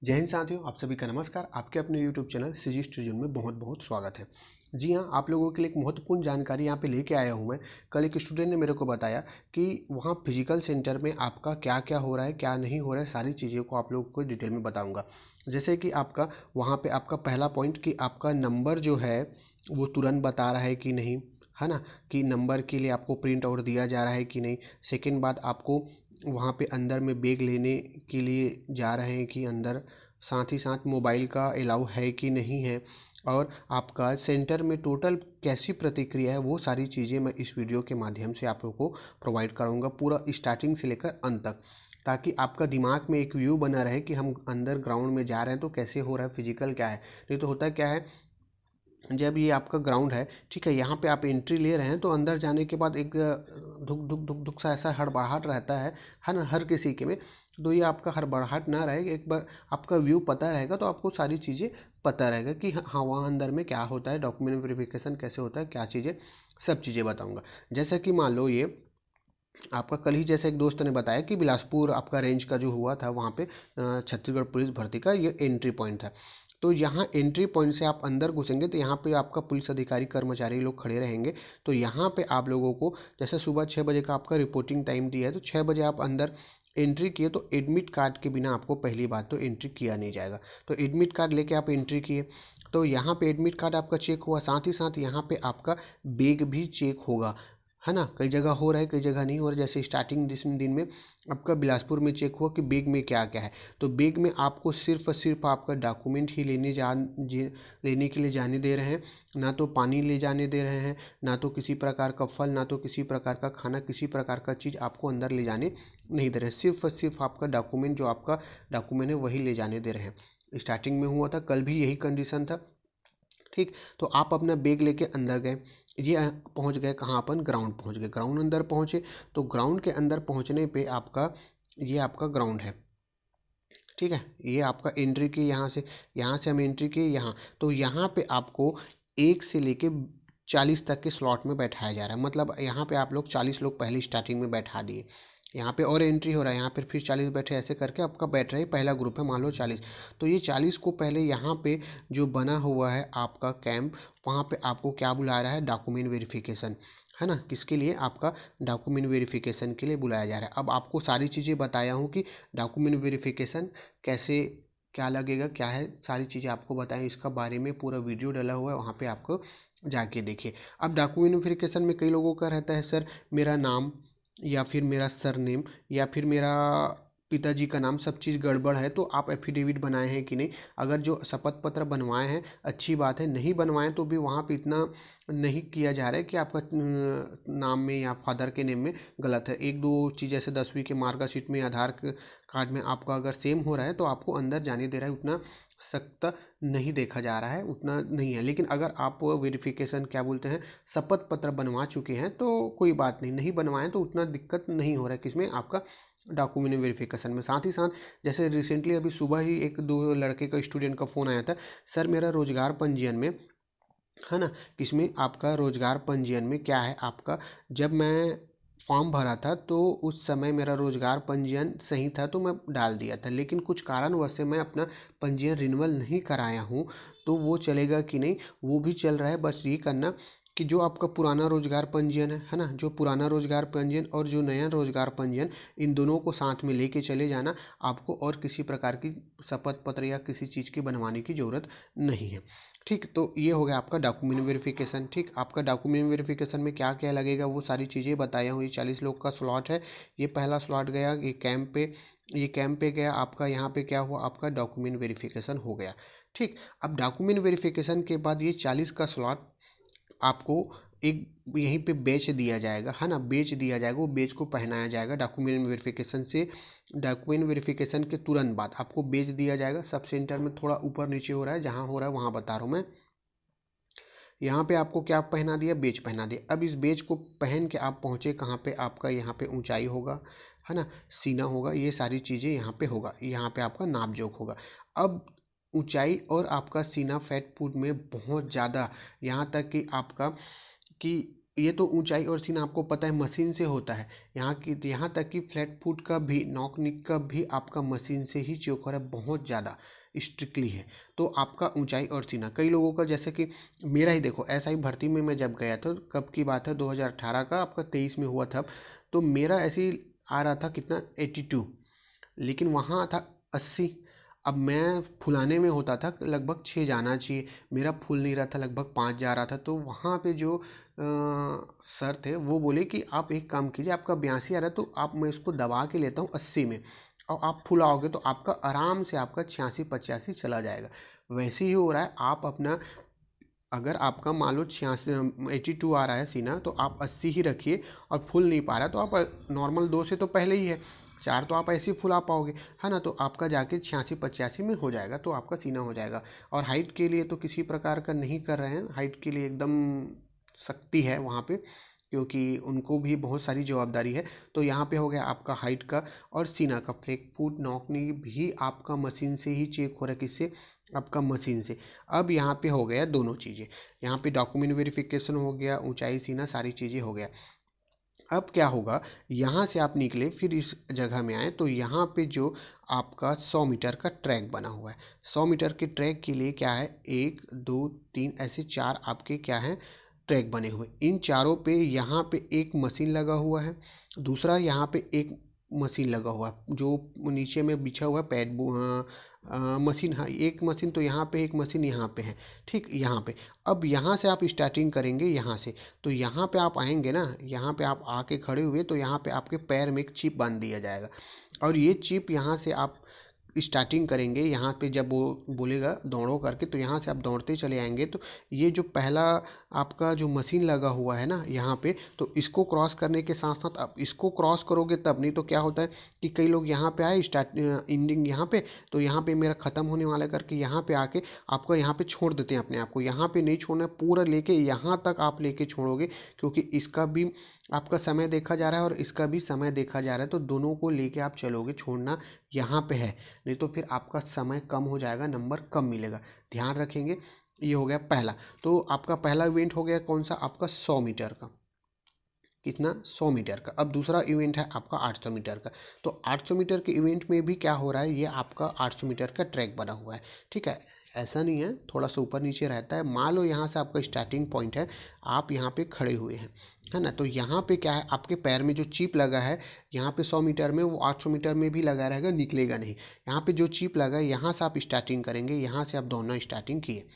जय हिंद साथियों, आप सभी का नमस्कार। आपके अपने YouTube चैनल सिजिस्ट ट्रिज्यून में बहुत बहुत स्वागत है। जी हाँ, आप लोगों के लिए एक महत्वपूर्ण जानकारी यहाँ पे लेके आया हूँ मैं। कल एक स्टूडेंट ने मेरे को बताया कि वहाँ फिजिकल सेंटर में आपका क्या क्या हो रहा है, क्या नहीं हो रहा है, सारी चीज़ों को आप लोगों को डिटेल में बताऊँगा। जैसे कि आपका वहाँ पे आपका पहला पॉइंट कि आपका नंबर जो है वो तुरंत बता रहा है कि नहीं, है ना, कि नंबर के लिए आपको प्रिंट आउट दिया जा रहा है कि नहीं। सेकेंड बात, आपको वहाँ पे अंदर में बैग लेने के लिए जा रहे हैं कि अंदर, साथ ही साथ मोबाइल का अलाउ है कि नहीं है, और आपका सेंटर में टोटल कैसी प्रतिक्रिया है, वो सारी चीज़ें मैं इस वीडियो के माध्यम से आप लोगों को प्रोवाइड करूँगा, पूरा स्टार्टिंग से लेकर अंत तक, ताकि आपका दिमाग में एक व्यू बना रहे कि हम अंदर ग्राउंड में जा रहे हैं तो कैसे हो रहा है, फिजिकल क्या है। नहीं तो होता क्या है, जब ये आपका ग्राउंड है, ठीक है, यहाँ पे आप एंट्री ले रहे हैं तो अंदर जाने के बाद एक धुक धुक धुक धुक सा ऐसा हड़बड़ाहट रहता है ना, हर किसी के में। तो ये आपका हड़बड़ाहट ना रहे, एक बार आपका व्यू पता रहेगा तो आपको सारी चीज़ें पता रहेगा कि हाँ वहाँ अंदर में क्या होता है, डॉक्यूमेंट वेरिफिकेशन कैसे होता है, क्या चीज़ें, सब चीज़ें बताऊँगा। जैसा कि मान लो ये आपका कल ही जैसे एक दोस्त ने बताया कि बिलासपुर आपका रेंज का जो हुआ था वहाँ पे छत्तीसगढ़ पुलिस भर्ती का ये एंट्री पॉइंट था। तो यहाँ एंट्री पॉइंट से आप अंदर घुसेंगे तो यहाँ पे आपका पुलिस अधिकारी कर्मचारी लोग खड़े रहेंगे। तो यहाँ पे आप लोगों को जैसे सुबह 6 बजे का आपका रिपोर्टिंग टाइम दिया है, तो 6 बजे आप अंदर एंट्री किए तो एडमिट कार्ड के बिना आपको पहली बात तो एंट्री किया नहीं जाएगा। तो एडमिट कार्ड लेके आप एंट्री किए तो यहाँ पे एडमिट कार्ड आपका चेक हुआ, साथ ही साथ यहाँ पे आपका बैग भी चेक होगा, है ना। कई जगह हो रहा है, कई जगह नहीं हो रहा है। जैसे स्टार्टिंग जिस दिन में आपका बिलासपुर में चेक हुआ कि बैग में क्या क्या है, तो बैग में आपको सिर्फ और सिर्फ आपका डॉक्यूमेंट ही लेने के लिए जाने दे रहे हैं, ना तो पानी ले जाने दे रहे हैं, ना तो किसी प्रकार का फल, ना तो किसी प्रकार का खाना, किसी प्रकार का चीज़ आपको अंदर ले जाने नहीं दे रहे। सिर्फ और सिर्फ आपका डॉक्यूमेंट, जो आपका डॉक्यूमेंट है वही ले जाने दे रहे हैं। स्टार्टिंग में हुआ था, कल भी यही कंडीशन था, ठीक। तो आप अपना बैग लेके अंदर गए, ये पहुंच गए कहाँ, अपन ग्राउंड पहुंच गए, ग्राउंड अंदर पहुंचे। तो ग्राउंड के अंदर पहुंचने पे आपका ये आपका ग्राउंड है, ठीक है। ये आपका एंट्री की, यहाँ से हम एंट्री की यहाँ, तो यहाँ पे आपको 1 से लेके 40 तक के स्लॉट में बैठाया जा रहा है। मतलब यहाँ पे आप लोग 40 लोग पहले स्टार्टिंग में बैठा दिए, यहाँ पे और एंट्री हो रहा है, यहाँ पर फिर 40 बैठे, ऐसे करके आपका बैठ रहा है पहला ग्रुप है, मान लो 40। तो ये 40 को पहले यहाँ पे जो बना हुआ है आपका कैंप, वहाँ पे आपको क्या बुला रहा है, डॉक्यूमेंट वेरिफिकेशन, है ना। किसके लिए, आपका डॉक्यूमेंट वेरिफिकेशन के लिए बुलाया जा रहा है। अब आपको सारी चीज़ें बताया हूँ कि डॉक्यूमेंट वेरिफिकेशन कैसे, क्या लगेगा, क्या है, सारी चीज़ें आपको बताएं। इसका बारे में पूरा वीडियो डाला हुआ है, वहाँ पे आपको जाके देखिए। अब डॉक्यूमेंट वेरिफिकेशन में कई लोगों का रहता है, सर मेरा नाम या फिर मेरा सरनेम या फिर मेरा पिताजी का नाम, सब चीज़ गड़बड़ है, तो आप एफिडेविट बनाए हैं कि नहीं। अगर जो शपथ पत्र बनवाए हैं अच्छी बात है, नहीं बनवाएं तो भी वहाँ पे इतना नहीं किया जा रहा है कि आपका नाम में या फादर के नेम में गलत है। एक दो चीज़ जैसे 10वीं के मार्कशीट में, आधार कार्ड में आपका अगर सेम हो रहा है तो आपको अंदर जाने दे रहा है, उतना सख्त नहीं देखा जा रहा है, उतना नहीं है। लेकिन अगर आप वेरिफिकेशन क्या बोलते हैं, शपथ पत्र बनवा चुके हैं तो कोई बात नहीं, नहीं बनवाएं तो उतना दिक्कत नहीं हो रहा है किसमें, आपका डॉक्यूमेंट वेरिफिकेशन में। साथ ही साथ जैसे रिसेंटली अभी सुबह ही एक दो लड़के का, स्टूडेंट का फ़ोन आया था, सर मेरा रोजगार पंजीयन में, है ना, किसमें, आपका रोजगार पंजीयन में क्या है आपका, जब मैं फॉर्म भरा था तो उस समय मेरा रोजगार पंजीयन सही था तो मैं डाल दिया था, लेकिन कुछ कारणवश से मैं अपना पंजीयन रिन्यूअल नहीं कराया हूँ, तो वो चलेगा कि नहीं, वो भी चल रहा है। बस ये करना कि जो आपका पुराना रोजगार पंजीयन है ना, जो पुराना रोजगार पंजीयन और जो नया रोजगार पंजीयन, इन दोनों को साथ में लेके चले जाना। आपको और किसी प्रकार की शपथ पत्र या किसी चीज़ की बनवाने की ज़रूरत नहीं है, ठीक। तो ये हो गया आपका डॉक्यूमेंट वेरिफिकेशन, ठीक। आपका डॉक्यूमेंट वेरिफिकेशन में क्या क्या लगेगा वो सारी चीज़ें बताया हूँ। ये 40 लोग का स्लॉट है, ये पहला स्लॉट गया, ये कैंप पे गया आपका, यहाँ पे क्या हुआ, आपका डॉक्यूमेंट वेरिफिकेशन हो गया, ठीक। अब डॉक्यूमेंट वेरिफिकेशन के बाद ये 40 का स्लॉट आपको एक यहीं पे बेच दिया जाएगा, है ना, बेच दिया जाएगा, वो बेच को पहनाया जाएगा डॉक्यूमेंट वेरिफिकेशन से। डॉक्यूमेंट वेरिफिकेशन के तुरंत बाद आपको बेच दिया जाएगा। सब सेंटर में थोड़ा ऊपर नीचे हो रहा है, जहाँ हो रहा है वहाँ बता रहा हूँ मैं। यहाँ पे आपको क्या पहना दिया, बेच पहना दिया। अब इस बेच को पहन के आप पहुँचे कहाँ पे, आपका यहाँ पे ऊंचाई होगा, है ना, सीना होगा, ये सारी चीज़ें यहाँ पे होगा, यहाँ पे आपका नाप जोख होगा। अब ऊंचाई और आपका सीना फैट फूड में बहुत ज़्यादा, यहाँ तक कि आपका कि ये तो ऊंचाई और सीना आपको पता है मशीन से होता है। यहाँ तक कि फ्लैट फुट का भी, नॉक निक का भी आपका मशीन से ही चेक हो रहा है, बहुत ज़्यादा स्ट्रिक्टली है। तो आपका ऊंचाई और सीना कई लोगों का, जैसे कि मेरा ही देखो, ऐसा ही भर्ती में मैं जब गया था, कब की बात है, 2018 का, आपका 23 में हुआ था। तो मेरा ऐसे ही आ रहा था कितना, 82, लेकिन वहाँ था 80। अब मैं फुलाने में होता था लगभग 6 जाना चाहिए, मेरा फूल नहीं रहा था, लगभग 5 जा रहा था। तो वहाँ पे जो सर थे वो बोले कि आप एक काम कीजिए, आपका 82 आ रहा है तो आप, मैं इसको दबा के लेता हूँ 80 में, और आप फुलाओगे तो आपका आराम से आपका 86-85 चला जाएगा। वैसे ही हो रहा है। आप अपना, अगर आपका मान लो 86 82 आ रहा है सीना, तो आप 80 ही रखिए, और फुल नहीं पा रहा है तो आप नॉर्मल 2 से तो पहले ही है, 4 तो आप ऐसे ही फुला पाओगे, है ना। तो आपका जाके 86-85 में हो जाएगा, तो आपका सीना हो जाएगा। और हाइट के लिए तो किसी प्रकार का नहीं कर रहे हैं, हाइट के लिए एकदम सख्ती है वहाँ पे, क्योंकि उनको भी बहुत सारी जवाबदारी है। तो यहाँ पे हो गया आपका हाइट का और सीना का। फ्लैट फुट नॉकनी भी आपका मशीन से ही चेक हो रहा है, किससे, आपका मशीन से। अब यहाँ पे हो गया दोनों चीज़ें, यहाँ पे डॉक्यूमेंट वेरिफिकेशन हो गया, ऊंचाई सीना सारी चीज़ें हो गया। अब क्या होगा, यहाँ से आप निकले, फिर इस जगह में आए, तो यहाँ पे जो आपका 100 मीटर का ट्रैक बना हुआ है, 100 मीटर के ट्रैक के लिए क्या है, 1 2 3 ऐसे 4 आपके क्या हैं, ट्रैक बने हुए। इन चारों पे यहाँ पे एक मशीन लगा हुआ है, दूसरा यहाँ पे एक मशीन लगा हुआ है, जो नीचे में बिछा हुआ है पैड मशीन। हाँ, एक मशीन तो यहाँ पे, एक मशीन यहाँ पे है, ठीक, यहाँ पे। अब यहाँ से आप स्टार्टिंग करेंगे यहाँ से, तो यहाँ पे आप आएंगे ना, यहाँ पे आप आके खड़े हुए, तो यहाँ पे आपके पैर में एक चिप बांध दिया जाएगा, और ये चिप यहाँ से आप स्टार्टिंग करेंगे। यहाँ पे जब वो बोलेगा दौड़ो करके, तो यहाँ से आप दौड़ते चले आएंगे। तो ये जो पहला आपका जो मशीन लगा हुआ है ना यहाँ पे, तो इसको क्रॉस करने के साथ साथ आप इसको क्रॉस करोगे तब, नहीं तो क्या होता है कि कई लोग यहाँ पे आए, स्टार्ट एंडिंग यहाँ पे, तो यहाँ पे मेरा ख़त्म होने वाला है करके यहाँ पे आके आपका यहाँ पे छोड़ देते हैं अपने आप को। यहाँ पे नहीं छोड़ना है, पूरा लेके यहाँ तक आप लेके छोड़ोगे, क्योंकि इसका भी आपका समय देखा जा रहा है और इसका भी समय देखा जा रहा है, तो दोनों को लेके आप चलोगे। छोड़ना यहाँ पे है, नहीं तो फिर आपका समय कम हो जाएगा, नंबर कम मिलेगा, ध्यान रखेंगे। ये हो गया पहला। तो आपका पहला इवेंट हो गया कौन सा, आपका 100 मीटर का, कितना, 100 मीटर का। अब दूसरा इवेंट है आपका 800 मीटर का। तो 800 मीटर के इवेंट में भी क्या हो रहा है, ये आपका 800 मीटर का ट्रैक बना हुआ है, ठीक है। ऐसा नहीं है, थोड़ा सा ऊपर नीचे रहता है। मान लो यहाँ से आपका स्टार्टिंग पॉइंट है, आप यहाँ पे खड़े हुए हैं, है ना। तो यहाँ पे क्या है, आपके पैर में जो चिप लगा है, यहाँ पे 100 मीटर में, वो 800 मीटर में भी लगा रहेगा, निकलेगा नहीं। यहाँ पे जो चिप लगा है, यहाँ से आप स्टार्टिंग करेंगे, यहाँ से आप दौड़ना स्टार्टिंग किए,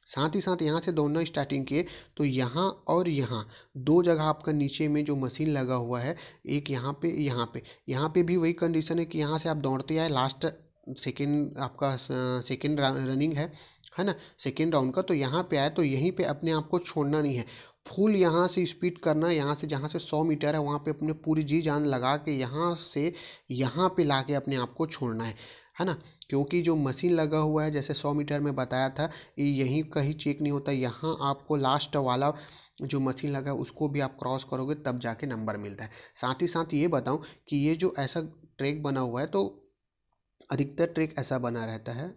साथ ही साथ यहाँ से दौड़ना स्टार्टिंग किए, तो यहाँ और यहाँ दो जगह आपका नीचे में जो मशीन लगा हुआ है, एक यहाँ पे भी वही कंडीशन है कि यहाँ से आप दौड़ते आए, लास्ट सेकेंड आपका सेकेंड रनिंग है ना, सेकेंड राउंड का। तो यहाँ पे आए, तो यहीं पे अपने आप को छोड़ना नहीं है, फुल यहाँ से स्पीड करना, यहाँ से जहाँ से 100 मीटर है वहाँ पे अपने पूरी जी जान लगा के यहाँ से यहाँ पे ला के अपने आप को छोड़ना है ना। क्योंकि जो मशीन लगा हुआ है, जैसे 100 मीटर में बताया था, ये यहीं कहीं चेक नहीं होता, यहाँ आपको लास्ट वाला जो मशीन लगा है उसको भी आप क्रॉस करोगे तब जाके नंबर मिलता है। साथ ही साथ ये बताऊं कि ये जो ऐसा ट्रैक बना हुआ है, तो अधिकतर ट्रैक ऐसा बना रहता है,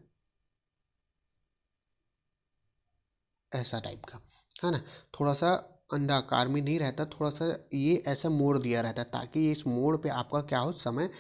ऐसा टाइप का, है ना। थोड़ा सा अंडाकार में नहीं रहता, थोड़ा सा ये ऐसा मोड़ दिया रहता है, ताकि इस मोड़ पे आपका क्या हो, समय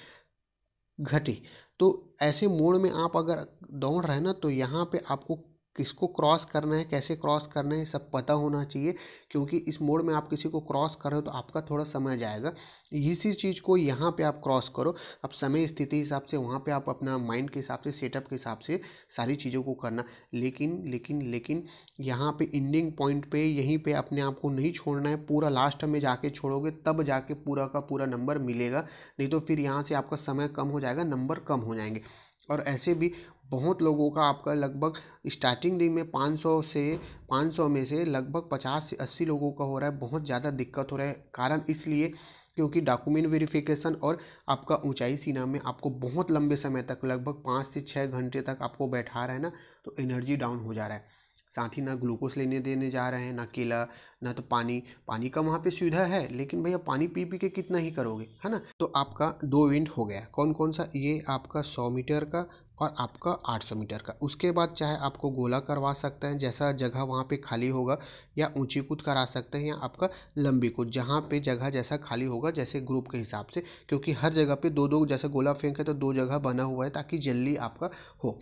घटे। तो ऐसे मोड़ में आप अगर दौड़ रहे हैं ना, तो यहाँ पे आपको किसको क्रॉस करना है, कैसे क्रॉस करना है, सब पता होना चाहिए। क्योंकि इस मोड़ में आप किसी को क्रॉस कर रहे हो तो आपका थोड़ा समय जाएगा, इसी चीज़ को यहाँ पे आप क्रॉस करो। अब समय स्थिति हिसाब से वहाँ पे आप अपना माइंड के हिसाब से, सेटअप के हिसाब से सारी चीज़ों को करना। लेकिन यहाँ पे एंडिंग पॉइंट पे यहीं पे अपने आप को नहीं छोड़ना है, पूरा लास्ट में जाके छोड़ोगे तब जाके पूरा का पूरा नंबर मिलेगा, नहीं तो फिर यहाँ से आपका समय कम हो जाएगा, नंबर कम हो जाएंगे। और ऐसे भी बहुत लोगों का आपका लगभग स्टार्टिंग दिन में 500 में से लगभग 50 से 80 लोगों का हो रहा है, बहुत ज़्यादा दिक्कत हो रहा है। कारण इसलिए क्योंकि डॉक्यूमेंट वेरिफिकेशन और आपका ऊंचाई सीना में आपको बहुत लंबे समय तक, लगभग 5 से 6 घंटे तक आपको बैठा रहा है ना, तो एनर्जी डाउन हो जा रहा है। साथ ही ना ग्लूकोज लेने देने जा रहे हैं, ना केला, ना तो पानी का वहाँ पे सुविधा है, लेकिन भैया पानी पी पी के कितना ही करोगे, है ना। तो आपका दो इवेंट हो गया, कौन कौन सा, ये आपका 100 मीटर का और आपका 800 मीटर का। उसके बाद चाहे आपको गोला करवा सकते हैं, जैसा जगह वहाँ पे खाली होगा, या ऊंची कूद करा सकते हैं, या आपका लंबी कूद, जहाँ पे जगह जैसा खाली होगा जैसे ग्रुप के हिसाब से, क्योंकि हर जगह पे दो दो, जैसे गोला फेंक है तो 2 जगह बना हुआ है ताकि जल्दी आपका हो।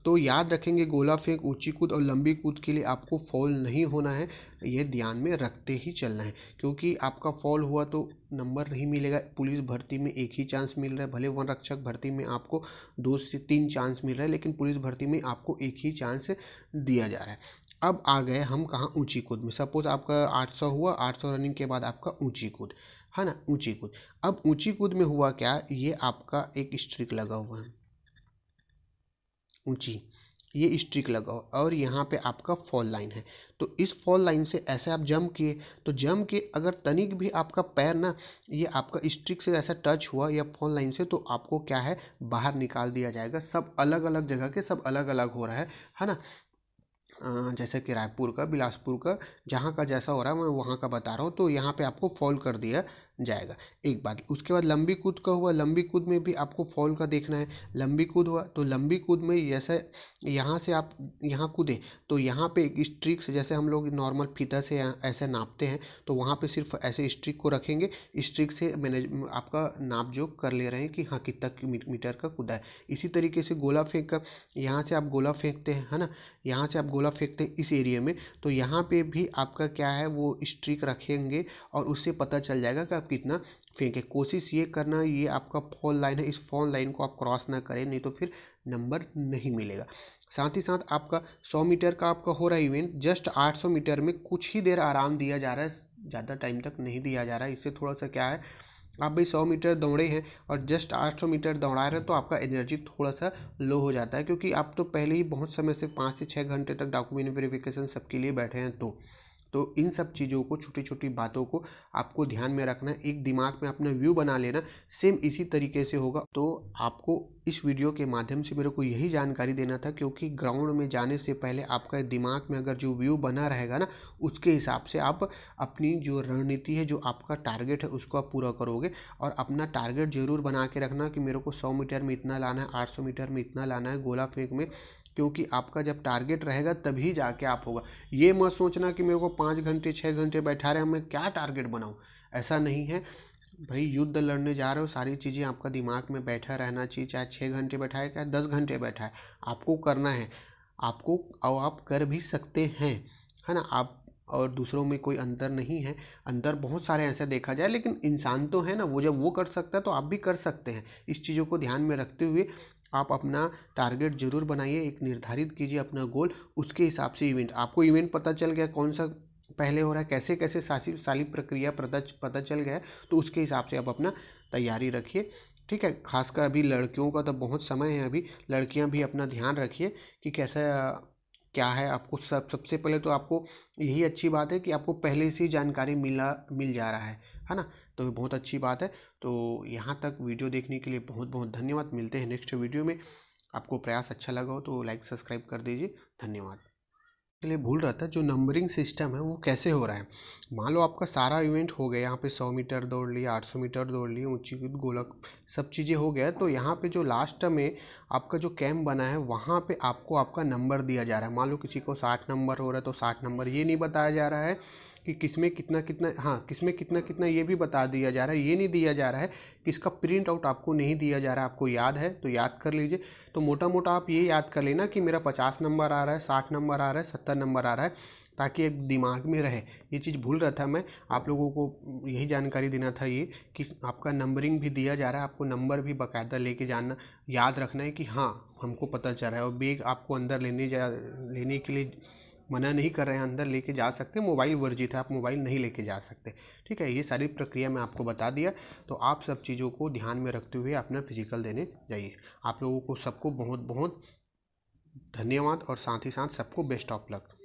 तो याद रखेंगे, गोला फेंक, ऊंची कूद और लंबी कूद के लिए आपको फॉल नहीं होना है, ये ध्यान में रखते ही चलना है, क्योंकि आपका फॉल हुआ तो नंबर नहीं मिलेगा। पुलिस भर्ती में एक ही चांस मिल रहा है, भले वन रक्षक भर्ती में आपको 2 से 3 चांस मिल रहा है, लेकिन पुलिस भर्ती में आपको एक ही चांस दिया जा रहा है। अब आ गए हम कहाँ, ऊंची कूद में। सपोज आपका 800 हुआ, 800 रनिंग के बाद आपका ऊंची कूद है ना, ऊंची कूद। अब ऊंची कूद में हुआ क्या, ये आपका एक स्ट्रिक लगा हुआ है, ऊंची, ये स्ट्रिक लगाओ और यहाँ पे आपका फॉल लाइन है। तो इस फॉल लाइन से ऐसे आप जंप किए, तो जंप के अगर तनिक भी आपका पैर ना ये आपका स्ट्रिक से ऐसा टच हुआ या फॉल लाइन से, तो आपको क्या है, बाहर निकाल दिया जाएगा। सब अलग अलग जगह के, सब अलग अलग हो रहा है ना। जैसे कि रायपुर का, बिलासपुर का, जहाँ का जैसा हो रहा है मैं वहाँ का बता रहा हूँ। तो यहाँ पे आपको फॉल कर दिया जाएगा, एक बात। उसके बाद लंबी कूद का हुआ, लंबी कूद में भी आपको फॉल का देखना है। लंबी कूद हुआ तो लंबी कूद में जैसे यहाँ से आप यहाँ कूदे, तो यहाँ पे एक स्ट्रिक से, जैसे हम लोग नॉर्मल फीता से ऐसे नापते हैं, तो वहाँ पे सिर्फ ऐसे स्ट्रिक को रखेंगे, स्ट्रिक से मैनेज आपका नाप जोक कर ले रहे हैं कि हाँ कितना मीटर का कूदा है। इसी तरीके से गोला फेंक कर, यहाँ से आप गोला फेंकते हैं, है ना, यहाँ से आप गोला फेंकते हैं इस एरिया में, तो यहाँ पे भी आपका क्या है, वो स्ट्रिक रखेंगे और उससे पता चल जाएगा कि आप कितना फेंके। कोशिश ये करना, ये आपका फॉल लाइन है, इस फॉल लाइन को आप क्रॉस ना करें, नहीं तो फिर नंबर नहीं मिलेगा। साथ ही साथ आपका 100 मीटर का आपका हो रहा है इवेंट, जस्ट 800 मीटर में कुछ ही देर आराम दिया जा रहा है, ज़्यादा टाइम तक नहीं दिया जा रहा है। इससे थोड़ा सा क्या है, आप भाई 100 मीटर दौड़े हैं और जस्ट 800 मीटर दौड़ा रहे हैं, तो आपका एनर्जी थोड़ा सा लो हो जाता है, क्योंकि आप तो पहले ही बहुत समय से 5 से 6 घंटे तक डॉक्यूमेंट वेरिफिकेशन सबके लिए बैठे हैं। तो इन सब चीज़ों को, छोटी छोटी बातों को आपको ध्यान में रखना है, एक दिमाग में अपना व्यू बना लेना। सेम इसी तरीके से होगा। तो आपको इस वीडियो के माध्यम से मेरे को यही जानकारी देना था, क्योंकि ग्राउंड में जाने से पहले आपका दिमाग में अगर जो व्यू बना रहेगा ना, उसके हिसाब से आप अपनी जो रणनीति है, जो आपका टारगेट है, उसको आप पूरा करोगे। और अपना टारगेट जरूर बना के रखना कि मेरे को 100 मीटर में इतना लाना है, 800 मीटर में इतना लाना है गोला फेंक में, क्योंकि आपका जब टारगेट रहेगा तभी जाके आप होगा। ये मत सोचना कि मेरे को 5 घंटे 6 घंटे बैठा रहे हैं, मैं क्या टारगेट बनाऊं, ऐसा नहीं है भाई। युद्ध लड़ने जा रहे हो, सारी चीज़ें आपका दिमाग में बैठा रहना चाहिए, चाहे 6 घंटे बैठा है, चाहे 10 घंटे बैठा है, आपको करना है आपको, और आप कर भी सकते हैं, है ना। आप और दूसरों में कोई अंतर नहीं है, अंतर बहुत सारे ऐसे देखा जाए, लेकिन इंसान तो है ना, वो जब वो कर सकता है तो आप भी कर सकते हैं। इस चीज़ों को ध्यान में रखते हुए आप अपना टारगेट जरूर बनाइए, एक निर्धारित कीजिए अपना गोल, उसके हिसाब से इवेंट, आपको इवेंट पता चल गया कौन सा पहले हो रहा है, कैसे कैसे सारी प्रक्रिया पता चल गया है, तो उसके हिसाब से आप अपना तैयारी रखिए, ठीक है। खासकर अभी लड़कियों का तो बहुत समय है, अभी लड़कियां भी अपना ध्यान रखिए कि कैसा क्या है। आपको सबसे पहले तो आपको यही अच्छी बात है कि आपको पहले से ही जानकारी मिल जा रहा है ना, तो ये बहुत अच्छी बात है। तो यहाँ तक वीडियो देखने के लिए बहुत बहुत धन्यवाद। मिलते हैं नेक्स्ट वीडियो में। आपको प्रयास अच्छा लगा हो तो लाइक सब्सक्राइब कर दीजिए, धन्यवाद। के लिए भूल रहा था, जो नंबरिंग सिस्टम है वो कैसे हो रहा है। मान लो आपका सारा इवेंट हो गया, यहाँ पे 100 मीटर दौड़ लिया, 800 मीटर दौड़ लिया, ऊंची कूद, गोलक, सब चीज़ें हो गया, तो यहाँ पे जो लास्ट में आपका जो कैंप बना है, वहाँ पे आपको आपका नंबर दिया जा रहा है। मान लो किसी को 60 नंबर हो रहा है तो 60 नंबर, ये नहीं बताया जा रहा है कि किसमें कितना कितना, हाँ किसमें कितना कितना ये भी बता दिया जा रहा है। ये नहीं दिया जा रहा है कि इसका प्रिंट आउट आपको नहीं दिया जा रहा है। आपको याद है तो याद कर लीजिए। तो मोटा मोटा आप ये याद कर लेना कि मेरा 50 नंबर आ रहा है, 60 नंबर आ रहा है, 70 नंबर आ रहा है, ताकि एक दिमाग में रहे। ये चीज़ भूल रहा था मैं, आप लोगों को यही जानकारी देना था ये कि आपका नंबरिंग भी दिया जा रहा है, आपको नंबर भी बाकायदा लेके जाना, याद रखना है कि हाँ हमको पता चल रहा है। और बैग आपको अंदर लेने के लिए मना नहीं कर रहे हैं, अंदर लेके जा सकते, मोबाइल वर्जित है, आप मोबाइल नहीं लेके जा सकते, ठीक है। ये सारी प्रक्रिया मैं आपको बता दिया। तो आप सब चीज़ों को ध्यान में रखते हुए अपना फिजिकल देने जाइए। आप लोगों को सबको बहुत बहुत धन्यवाद और साथ ही साथ सबको बेस्ट ऑफ लक।